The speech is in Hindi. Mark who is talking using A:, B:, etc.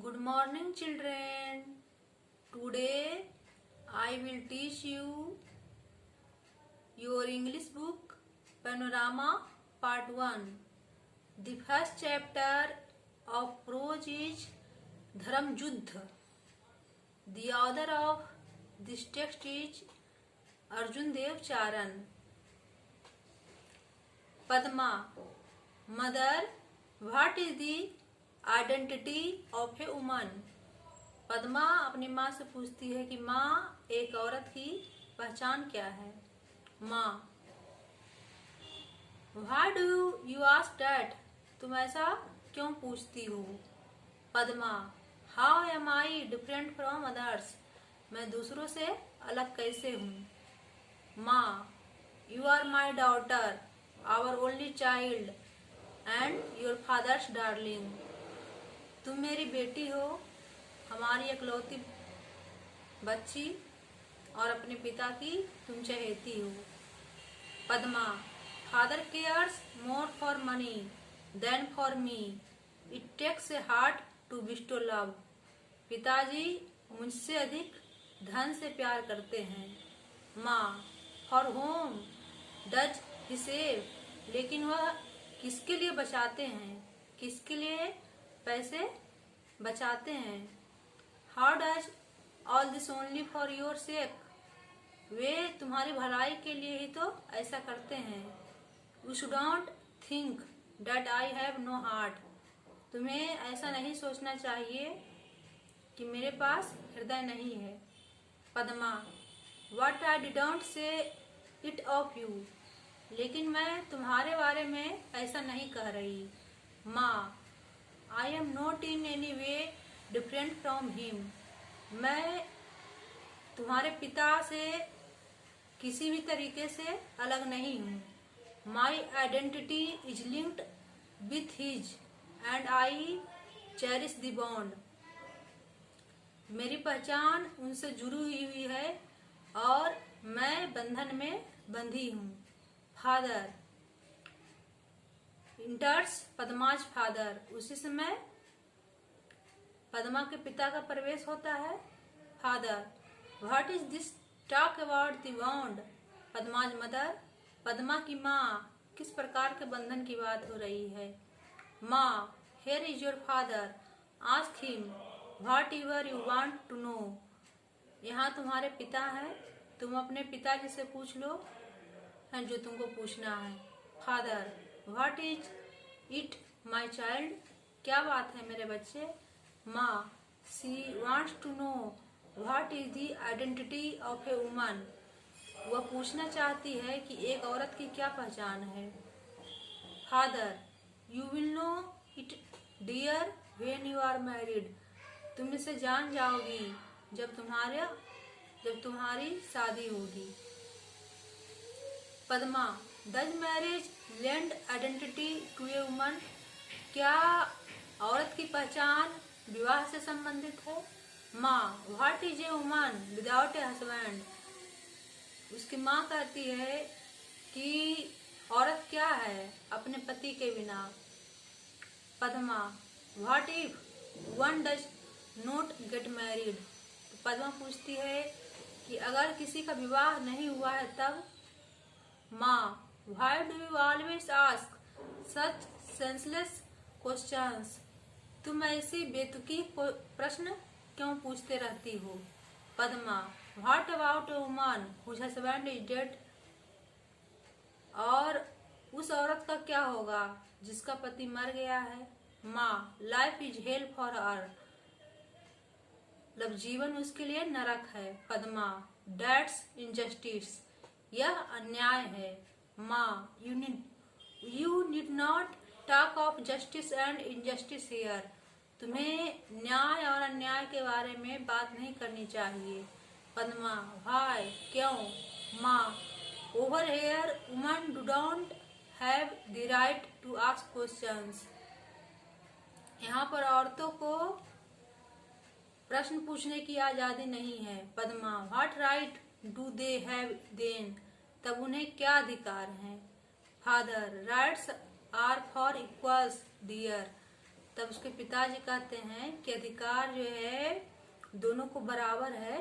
A: Good morning, children. Today I will teach you your English book Panorama Part 1. The first chapter of prose is Dharam Juddha. The author of this text is Arjun Dev Charan. Padma. Mother, what is the identity of a woman. Padma अपनी माँ से पूछती है कि माँ, एक औरत की पहचान क्या है। माँ, why do you ask that, तुम ऐसा क्यों पूछती हो। Padma, how am I different from others, मैं दूसरों से अलग कैसे हूँ। माँ, you are my daughter, our only child and your father's darling, तुम मेरी बेटी हो, हमारी इकलौती बच्ची और अपने पिता की तुम चहेती हो। Padma, father cares more for money than for me, it takes a heart to bestow love, पिताजी मुझसे अधिक धन से प्यार करते हैं। माँ, for whom does he save, लेकिन वह किसके लिए बचाते हैं, किसके लिए पैसे बचाते हैं। How does all this only for your sake, वे तुम्हारी भलाई के लिए ही तो ऐसा करते हैं। You should not think that I have no heart, तुम्हें ऐसा नहीं सोचना चाहिए कि मेरे पास हृदय नहीं है। Padma, what I didn't say it of you, लेकिन मैं तुम्हारे बारे में ऐसा नहीं कह रही। माँ, I am not in any way different from him, मैं तुम्हारे पिता से किसी भी तरीके से अलग नहीं हूँ। My identity is linked with his and I cherish the bond, मेरी पहचान उनसे जुड़ी हुई है और मैं बंधन में बंधी हूँ। फादर इंटर्स पद्माज फादर, उसी समय पद्मा के पिता का प्रवेश होता है। Father, what is this talk about the bond, Padma's mother, Padma की माँ, किस प्रकार के बंधन की बात हो रही है। माँ, here is your father, ask him whatever you want to know, यहाँ तुम्हारे पिता है, तुम अपने पिताजी से पूछ लो जो तुमको पूछना है। Father, what is it my child, क्या बात है मेरे बच्चे। माँ, she wants to know what is the identity of a woman, वह पूछना चाहती है कि एक औरत की क्या पहचान है। Father, you will know it dear when you are married, तुम इसे जान जाओगी जब तुम्हारी शादी होगी। Padma, does marriage lend identity to a woman, क्या औरत की पहचान विवाह से संबंधित है। माँ, what is a woman without a husband, उसकी माँ कहती है कि औरत क्या है अपने पति के बिना। Padma, what if one does not get married, तो पद्मा पूछती है कि अगर किसी का विवाह नहीं हुआ है तब। माँ, why do you always ask such senseless questions, तुम ऐसी बेतुकी प्रश्न क्यों पूछते रहती हो। Padma, what about a woman whose husband is dead, और उस औरत का क्या होगा जिसका पति मर गया है। माँ, life is hell for her, मतलब जीवन उसके लिए नरक है। पद्मा, that's injustice, यह अन्याय है। माँ, you need not talk of justice and injustice here, तुम्हें न्याय और अन्याय के बारे में बात नहीं करनी चाहिए। पद्मा, why, क्यों। माँ, over here women don't have the right to ask questions, यहाँ पर औरतों को प्रश्न पूछने की आजादी नहीं है। Padma, what right do they have then, तब उन्हें क्या अधिकार हैं। Father, rights are for equals dear, तब उसके पिताजी कहते हैं कि अधिकार जो है दोनों को बराबर है,